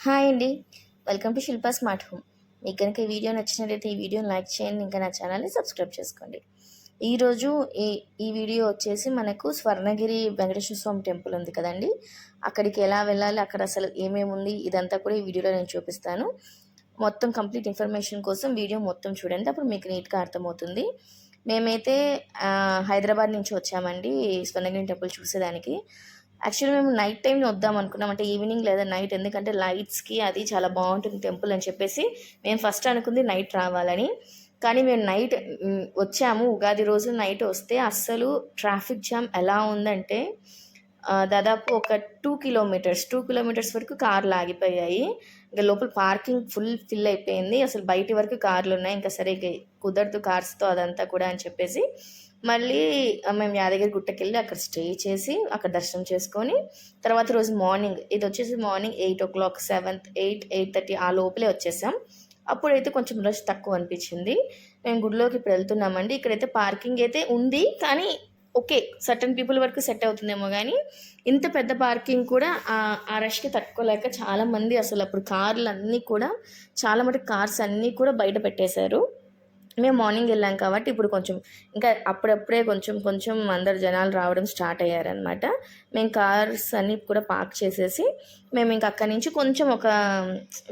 Hi అండి. Welcome to Shilpa smart home. మీకు కనుక ఈ వీడియో నచ్చినట్లయితే ఈ వీడియోని లైక్ చేయండి. ఇంకా నా ఛానల్ని సబ్స్క్రైబ్ చేసుకోండి. ఈరోజు ఈ ఈ వీడియో వచ్చేసి మనకు స్వర్ణగిరి వెంకటేశ్వర స్వామి టెంపుల్ ఉంది కదండి, అక్కడికి ఎలా వెళ్ళాలి, అక్కడ అసలు ఏమేమి ఉంది, ఇదంతా కూడా ఈ వీడియోలో నేను చూపిస్తాను. మొత్తం కంప్లీట్ ఇన్ఫర్మేషన్ కోసం వీడియో మొత్తం చూడండి, అప్పుడు మీకు నీట్గా అర్థమవుతుంది. మేమైతే హైదరాబాద్ నుంచి వచ్చామండి స్వర్ణగిరి టెంపుల్ చూసేదానికి. యాక్చువల్లీ మేము నైట్ టైం వద్దాం అనుకున్నాం, అంటే ఈవినింగ్ లేదా నైట్, ఎందుకంటే లైట్స్కి అది చాలా బాగుంటుంది టెంపుల్ అని చెప్పేసి మేము ఫస్ట్ అనుకుంది నైట్ రావాలని. కానీ మేము నైట్ వచ్చాము, ఉగాది రోజు నైట్ వస్తే అస్సలు ట్రాఫిక్ జామ్ ఎలా ఉందంటే దాదాపు ఒక 2 కిలోమీటర్స్ వరకు కార్లు ఆగిపోయాయి. ఇంకా లోపల పార్కింగ్ ఫిల్ అయిపోయింది, అసలు బయటి వరకు కార్లు ఉన్నాయి. ఇంకా సరే కుదరదు కార్స్తో అదంతా కూడా అని చెప్పేసి మళ్ళీ మేము యాదగిరి గుట్టకెళ్ళి అక్కడ స్టే చేసి అక్కడ దర్శనం చేసుకొని తర్వాత రోజు మార్నింగ్, ఇది వచ్చేసి మార్నింగ్ 8 o'clock 8:30 ఆ లోపలే వచ్చేసాం. అప్పుడైతే కొంచెం రష్ తక్కువ అనిపించింది. మేము గుడిలోకి ఇప్పుడు వెళ్తున్నామండి. ఇక్కడైతే పార్కింగ్ అయితే ఉంది, కానీ ఓకే సర్టన్ పీపుల్ వరకు సెట్ అవుతుందేమో, కానీ ఇంత పెద్ద పార్కింగ్ కూడా ఆ రష్కి తట్టుకోలేక చాలామంది అసలు అప్పుడు కార్లు అన్నీ కూడా చాలా మటుకు కార్స్ అన్నీ కూడా బయట పెట్టేశారు. మేము మార్నింగ్ వెళ్ళాం కాబట్టి ఇప్పుడు కొంచెం ఇంకా అప్పుడప్పుడే కొంచెం అందరు జనాలు రావడం స్టార్ట్ అయ్యారనమాట. మేము కార్స్ అన్నీ కూడా పార్క్ చేసేసి మేము ఇంకా అక్కడి నుంచి కొంచెం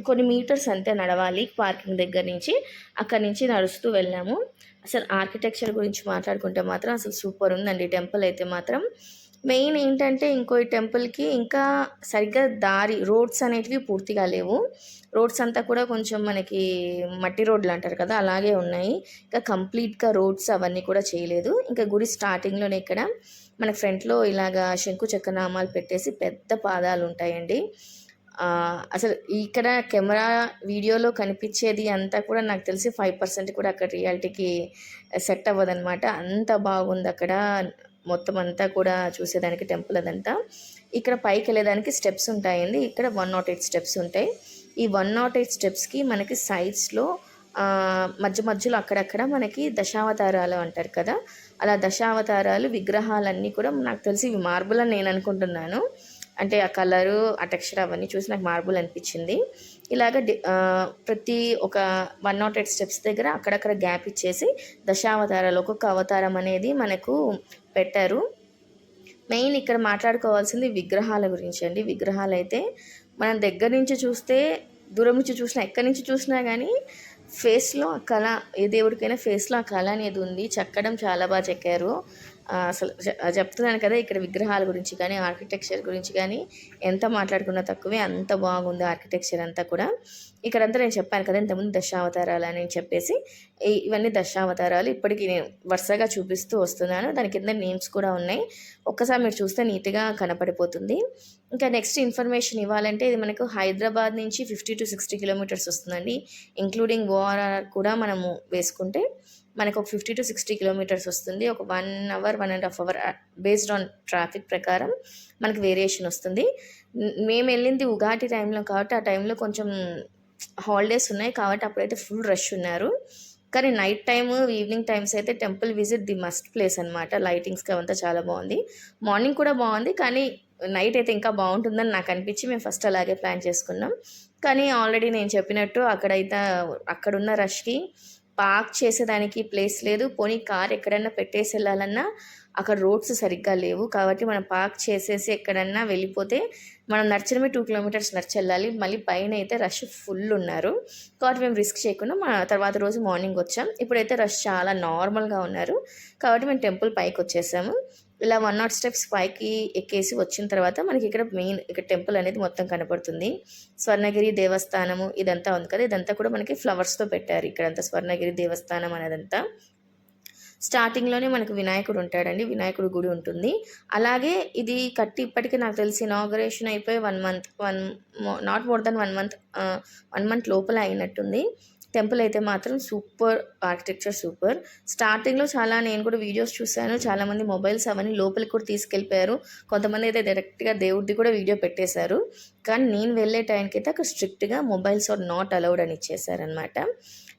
కొన్ని మీటర్స్ అంతే నడవాలి పార్కింగ్ దగ్గర నుంచి. అక్కడి నుంచి నడుస్తూ వెళ్ళాము. అసలు ఆర్కిటెక్చర్ గురించి మాట్లాడుకుంటే మాత్రం అసలు సూపర్ ఉందండి టెంపుల్ అయితే మాత్రం. మెయిన్ ఏంటంటే ఇంకో ఈ టెంపుల్కి ఇంకా సరిగ్గా రోడ్స్ అనేటివి పూర్తిగా లేవు. రోడ్స్ అంతా కూడా కొంచెం మనకి మట్టి రోడ్లు అంటారు కదా, అలాగే ఉన్నాయి. ఇంకా కంప్లీట్గా రోడ్స్ అవన్నీ కూడా చేయలేదు. ఇంకా గుడి స్టార్టింగ్లోనే ఇక్కడ మన ఫ్రంట్లో ఇలాగా శంకు చక్రనామాలు పెట్టేసి పెద్ద పాదాలు ఉంటాయండి. అసలు ఇక్కడ కెమెరా వీడియోలో కనిపించేది అంతా కూడా నాకు తెలిసి 5% కూడా అక్కడ రియాలిటీకి సెట్ అవ్వదన్నమాట. అంత బాగుంది అక్కడ మొత్తం అంతా కూడా చూసేదానికి టెంపుల్ అదంతా. ఇక్కడ పైకి వెళ్ళేదానికి స్టెప్స్ ఉంటాయండి. ఇక్కడ 108 స్టెప్స్ ఉంటాయి. ఈ 108 స్టెప్స్కి మనకి సైడ్స్లో మధ్యలో అక్కడక్కడ మనకి దశావతారాలు అంటారు కదా, అలా దశావతారాలు విగ్రహాలన్నీ కూడా నాకు తెలిసి ఇవి మార్బుల్ అని నేను అనుకుంటున్నాను. అంటే ఆ కలరు ఆ టెక్స్చర్ అవన్నీ చూసి నాకు మార్బుల్ అనిపించింది. ఇలాగ ప్రతి ఒక 108 స్టెప్స్ దగ్గర అక్కడక్కడ గ్యాప్ ఇచ్చేసి దశావతారాలు ఒక్కొక్క అవతారం అనేది మనకు పెట్టారు. మెయిన్ ఇక్కడ మాట్లాడుకోవాల్సింది విగ్రహాల గురించి అండి. విగ్రహాలు అయితే మనం దగ్గర నుంచి చూస్తే, దూరం నుంచి చూసినా, ఎక్కడి నుంచి చూసినా కానీ ఫేస్లో ఆ కళ, ఏ దేవుడికైనా ఫేస్లో ఆ కళ అనేది ఉంది. చెక్కడం చాలా బాగా చెక్కారు. అసలు చెప్తున్నాను కదా, ఇక్కడ విగ్రహాల గురించి కానీ ఆర్కిటెక్చర్ గురించి కానీ ఎంత మాట్లాడుకున్నా తక్కువే, అంత బాగుంది ఆర్కిటెక్చర్ అంతా కూడా. ఇక్కడంతా నేను చెప్పాను కదా ఇంతకుముందు దశావతారాలు అని చెప్పేసి, ఇవన్నీ దశావతారాలు ఇప్పటికీ నేను వరుసగా చూపిస్తూ వస్తున్నాను. దాని కింద నేమ్స్ కూడా ఉన్నాయి, ఒక్కసారి మీరు చూస్తే నీట్గా కనపడిపోతుంది. ఇంకా నెక్స్ట్ ఇన్ఫర్మేషన్ ఇవ్వాలంటే ఇది మనకు హైదరాబాద్ నుంచి 50 to 60 కిలోమీటర్స్ వస్తుందండి. ఇంక్లూడింగ్ ఓఆర్ఆర్ కూడా మనము వేసుకుంటే మనకు ఒక 50 to 60 కిలోమీటర్స్ వస్తుంది. ఒక 1 hour 1.5 hour based on traffic ప్రకారం మనకి వేరియేషన్ వస్తుంది. మేము వెళ్ళింది ఉగాది టైంలో కాబట్టి ఆ టైంలో కొంచెం హాలిడేస్ ఉన్నాయి కాబట్టి అప్పుడైతే ఫుల్ రష్ ఉన్నారు. కానీ నైట్ టైము, ఈవినింగ్ టైమ్స్ అయితే temple visit the must place అనమాట. లైటింగ్స్కి అవంతా చాలా బాగుంది. మార్నింగ్ కూడా బాగుంది, కానీ నైట్ అయితే ఇంకా బాగుంటుందని నాకు అనిపించి మేము ఫస్ట్ అలాగే ప్లాన్ చేసుకున్నాం. కానీ ఆల్రెడీ నేను చెప్పినట్టు అక్కడున్న రష్కి పార్క్ చేసేదానికి ప్లేస్ లేదు. పోనీ కార్ ఎక్కడన్నా పెట్టేసి వెళ్ళాలన్నా అక్కడ రోడ్స్ సరిగ్గా లేవు. కాబట్టి మనం పార్క్ చేసేసి ఎక్కడన్నా వెళ్ళిపోతే మనం నడిచినవి 2 kilometers నడిచి వెళ్ళాలి. మళ్ళీ పైన అయితే రష్ ఫుల్ ఉన్నారు. కాబట్టి మేము రిస్క్ చేయకుండా మా తర్వాత రోజు మార్నింగ్ వచ్చాం. ఇప్పుడైతే రష్ చాలా నార్మల్గా ఉన్నారు కాబట్టి మేము టెంపుల్ పైకి వచ్చేసాము. ఇలా 108 స్టెప్స్ పైకి ఎక్కేసి వచ్చిన తర్వాత మనకి ఇక్కడ టెంపుల్ అనేది మొత్తం కనపడుతుంది. స్వర్ణగిరి దేవస్థానము ఇదంతా ఉంది కదా, ఇదంతా కూడా మనకి ఫ్లవర్స్తో పెట్టారు. ఇక్కడంతా స్వర్ణగిరి దేవస్థానం అనేదంతా. స్టార్టింగ్లోనే మనకు వినాయకుడు ఉంటాడండి, వినాయకుడు గుడి ఉంటుంది. అలాగే ఇది కట్టి ఇప్పటికీ నాకు తెలిసి ఇనాగరేషన్ అయిపోయి 1 month, not more than 1 month లోపల అయినట్టుంది. టెంపుల్ అయితే మాత్రం సూపర్, ఆర్కిటెక్చర్ సూపర్. స్టార్టింగ్లో నేను కూడా వీడియోస్ చూశాను, చాలామంది మొబైల్స్ అవన్నీ లోపలికి కూడా తీసుకెళ్ళిపోయారు. కొంతమంది అయితే డైరెక్ట్గా దేవుడిది కూడా వీడియో పెట్టేశారు. కానీ నేను వెళ్ళే టైంకి అయితే అక్కడ స్ట్రిక్ట్గా మొబైల్స్ ఆర్ నాట్ అలౌడ్ అని ఇచ్చేసారనమాట.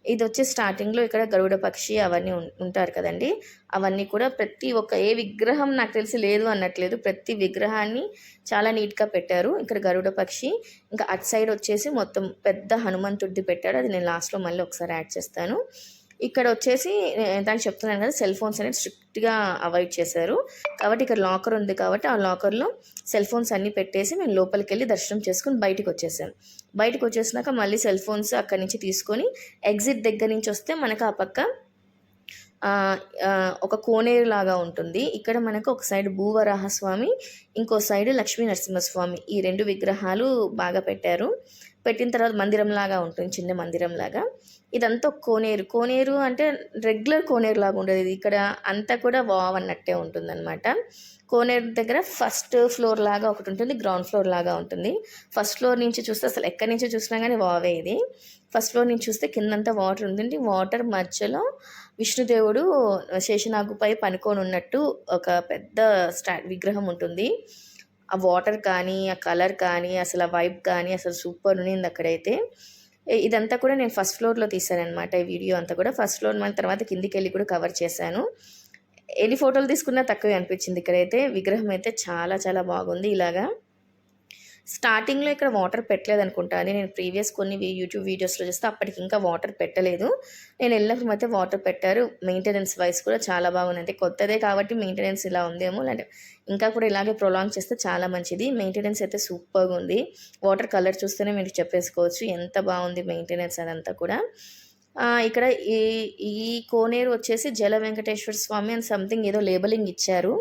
ఇది వచ్చి స్టార్టింగ్లో ఇక్కడ గరుడ పక్షి అవన్నీ ఉంటారు కదండి, అవన్నీ కూడా ప్రతి ఒక్క ఏ విగ్రహం నాకు తెలిసి లేదు అన్నట్లేదు, ప్రతి విగ్రహాన్ని చాలా నీట్గా పెట్టారు. ఇక్కడ గరుడ పక్షి, ఇంకా అటు సైడ్ వచ్చేసి మొత్తం పెద్ద హనుమంతుడిది పెట్టాడు, అది నేను లాస్ట్లో మళ్ళీ ఒకసారి యాడ్ చేస్తాను. ఇక్కడ వచ్చేసి దానికి చెప్తున్నాను కదా, సెల్ ఫోన్స్ అనేది స్ట్రిక్ట్గా అవాయిడ్ చేశారు కాబట్టి ఇక్కడ లాకర్ ఉంది కాబట్టి ఆ లాకర్లో సెల్ ఫోన్స్ అన్నీ పెట్టేసి మేము లోపలికి వెళ్ళి దర్శనం చేసుకుని బయటకు వచ్చేసాం. బయటకు వచ్చేసినాక మళ్ళీ సెల్ ఫోన్స్ అక్కడి నుంచి తీసుకొని ఎగ్జిట్ దగ్గర నుంచి వస్తే మనకు ఆ పక్క ఒక కోనేరు లాగా ఉంటుంది. ఇక్కడ మనకు ఒక సైడ్ భూవరాహస్వామి, ఇంకో సైడ్ లక్ష్మీ నరసింహస్వామి, ఈ 2 విగ్రహాలు బాగా పెట్టారు. పెట్టిన తర్వాత మందిరం లాగా ఉంటుంది, చిన్న మందిరం లాగా. ఇదంతా ఒక కోనేరు అంటే రెగ్యులర్ కోనేరు లాగా ఉండదు, ఇది ఇక్కడ అంతా కూడా వావ్ అన్నట్టే ఉంటుంది అనమాట. కోనేరు దగ్గర ఫస్ట్ ఫ్లోర్ లాగా ఒకటి ఉంటుంది, గ్రౌండ్ ఫ్లోర్ లాగా ఉంటుంది. ఫస్ట్ ఫ్లోర్ నుంచి చూస్తే అసలు ఎక్కడి నుంచి చూసినా కానీ వావే ఇది. ఫస్ట్ ఫ్లోర్ నుంచి చూస్తే కిందంతా వాటర్ ఉంటుంది, వాటర్ మధ్యలో విష్ణుదేవుడు శేషనాగుపై పనుకొని ఉన్నట్టు ఒక పెద్ద విగ్రహం ఉంటుంది. ఆ వాటర్ కానీ, ఆ కలర్ కానీ, అసలు ఆ వైబ్ కానీ అసలు సూపర్ ఉన్నింది అక్కడైతే. ఇదంతా కూడా నేను ఫస్ట్ ఫ్లోర్లో తీసాను అనమాట, ఈ వీడియో అంతా కూడా ఫస్ట్ ఫ్లోర్. మన తర్వాత కిందికి వెళ్ళి కూడా కవర్ చేశాను. ఎన్ని ఫోటోలు తీసుకున్నా తక్కువే అనిపించింది. ఇక్కడైతే విగ్రహం అయితే చాలా చాలా బాగుంది. ఇలాగా స్టార్టింగ్లో ఇక్కడ వాటర్ పెట్టలేదు అనుకుంటాను, నేను ప్రీవియస్ కొన్ని యూట్యూబ్ వీడియోస్లో చూస్తే అప్పటికి ఇంకా వాటర్ పెట్టలేదు. నేను వెళ్ళినప్పుడు అయితే వాటర్ పెట్టారు. మెయింటెనెన్స్ వైజ్ కూడా చాలా బాగుంది, అంటే కొత్తదే కాబట్టి మెయింటెనెన్స్ ఇలా ఉందేమో, అంటే ఇంకా కూడా ఇలాగే ప్రొలాంగ్ చేస్తే చాలా మంచిది. మెయింటెనెన్స్ అయితే సూపర్గా ఉంది. వాటర్ కలర్ చూస్తేనే మీరు చెప్పేసుకోవచ్చు ఎంత బాగుంది మెయింటెనెన్స్ అదంతా కూడా. ఇక్కడ ఈ కోనేరు వచ్చేసి జల వెంకటేశ్వర స్వామి అని సంథింగ్ ఏదో లేబలింగ్ ఇచ్చారు,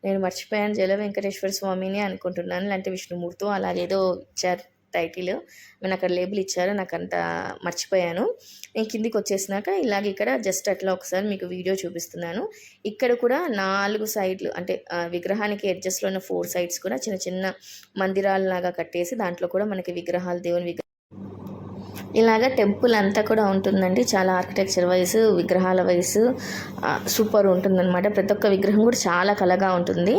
నేను మర్చిపోయాను. జల వెంకటేశ్వర స్వామిని అనుకుంటున్నాను, లేదంటే విష్ణుమూర్తి అలాగేదో ఇచ్చారు టైటిల్, నేను అక్కడ లేబుల్ ఇచ్చారు, నాకు అంత మర్చిపోయాను. నేను కిందికి వచ్చేసినాక ఇలాగ ఇక్కడ జస్ట్ అట్లా ఒకసారి మీకు వీడియో చూపిస్తున్నాను. ఇక్కడ కూడా 4 సైడ్లు అంటే విగ్రహానికి ఎడ్జస్ట్లో ఉన్న 4 సైడ్స్ కూడా చిన్న చిన్న మందిరాలలాగా కట్టేసి దాంట్లో కూడా మనకి విగ్రహాలు, దేవుని ఇలాగ టెంపుల్ అంతా కూడా ఉంటుందండి. చాలా ఆర్కిటెక్చర్ వైజ్, విగ్రహాల వైజ్ సూపర్ ఉంటుందన్నమాట. ప్రతి ఒక్క విగ్రహం కూడా చాలా కళగా ఉంటుంది.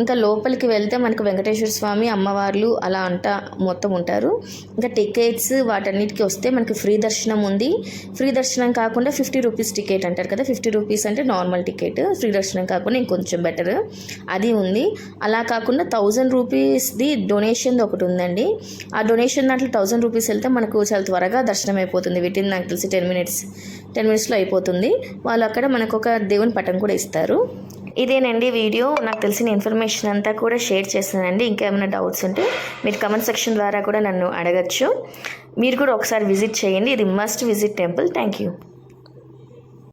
ఇంకా లోపలికి వెళ్తే మనకు వెంకటేశ్వర స్వామి, అమ్మవార్లు అలా అంతా మొత్తం ఉంటారు. ఇంకా టికెట్స్ వాటన్నిటికీ వస్తే మనకి ఫ్రీ దర్శనం ఉంది. ఫ్రీ దర్శనం కాకుండా 50 రూపీస్ టికెట్ అంటారు కదా, 50 రూపీస్ అంటే నార్మల్ టికెట్, ఫ్రీ దర్శనం కాకుండా ఇంకొంచెం బెటర్ అది ఉంది. అలా కాకుండా 1000 రూపీస్ది డొనేషన్ ఒకటి ఉందండి. ఆ డొనేషన్ దాంట్లో 1000 రూపీస్ వెళ్తే మనకు చాలా త్వరగా దర్శనం అయిపోతుంది. వితిన్ నాకు తెలిసి 10 మినిట్స్లో అయిపోతుంది. వాళ్ళు అక్కడ మనకు ఒక దేవుని పటం కూడా ఇస్తారు. ఇదేనండి వీడియో, నాకు తెలిసిన ఇన్ఫర్మేషన్ అంతా కూడా షేర్ చేస్తానండి. ఇంకేమైనా డౌట్స్ ఉంటే మీరు కమెంట్ సెక్షన్ ద్వారా కూడా నన్ను అడగచ్చు. మీరు కూడా ఒకసారి విజిట్ చేయండి, ఇది must visit temple. Thank you.